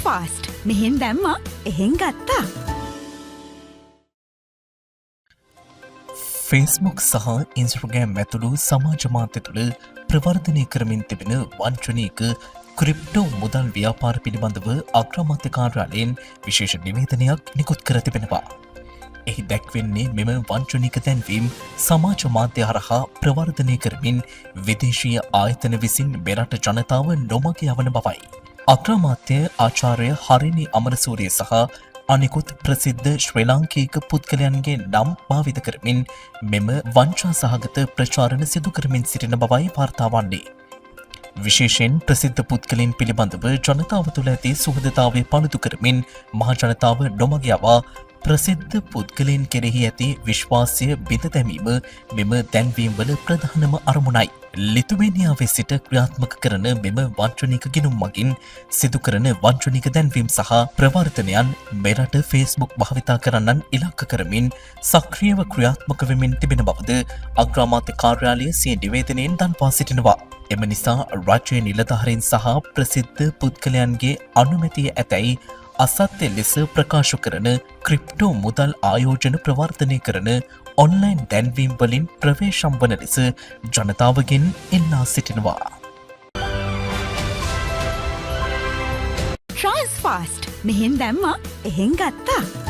Fast මෙහෙන් දැම්මා එහෙන් ගත්තා. ෆේස්බුක් සහ ඉන්ස්ට්‍රගෑම් ඇතුළු සමාජ මාධ්‍ය තුළ ප්‍රවර්ධනය කරමින් තිබෙන වංචනීක ක්‍රිප්ටෝ මුදල් ව්‍යාපාර පිළිබඳව අග්‍රාමාත්‍ය කාර්යාලයෙන් විශේෂ නිවේදනයක් නිකුත් කර තිබෙනවා. එහි දැක්වෙන්නේ මෙම වංචනික දැන්වීම් සමාජ මාධ්‍ය හරහා ප්‍රවර්ධනය කරමින් විදේශීය ආයතන විසින් මෙරට ජනතාව නොමග යවන බවයි. අග්‍රාමාත්‍ය ආචාර්ය හරිනි අමරසූරිය සහ අනිකුත් ප්‍රසිද්ධ ශ්‍රී ලාංකික පුද්ගලයන්ගේ නම් භාවිත කරමින් මෙම වංචා සහගත ප්‍රචාරණ සිදු කරමින් සිටින බවයි වාර්තා වන්නේ. විශේෂයෙන් ප්‍රසිද්ධ පුද්ගලයන් පිළිබඳව ජනතාව තුළ ඇති සුහදතාවය පළුදු කරමින් මහ ජනතාව නොමග යවා ප්‍රසිද්ධ පුද්ගලයන් කෙරෙහි ඇති විශ්වාසය බිඳ දැමීම මෙම දැන්වීම් වල ප්‍රධානම අරමුණයි. ලිතුවේනියාවේ සිට ක්‍රියාත්මක කරන මෙම වංචනික ගිණුම් මගින් සිදු කරන වංචනික දැන්වීම් සහ ප්‍රවර්තනයන් මෙරට ෆේස්බුක් භාවිතා කරන්නන් ඉලක්ක කරමින් සක්‍රියව ක්‍රියාත්මක වෙමින් තිබෙන බවද අග්‍රාමාත්‍ය කාර්යාලය සිය නිවේදනයෙන් දන්වා සිටිනවා. එම නිසා රජයේ නිලධාරීන් සහ ප්‍රසිද්ධ පුද්ගලයන්ගේ අනුමැතිය ඇතැයි අසත්‍ය ලෙස ප්‍රකාශ කරන ක්‍රිප්ටෝ මුදල් ආයෝජන ප්‍රවර්තනය කරන ඔන්ලයින් දැන්වීම් වලින් ප්‍රවේශම් වන ලෙස ජනතාවගෙන් ඉල්ලා සිටිනවා. ෆාස්ට් මෙහෙන් දැම්මා එහෙන් ගත්තා.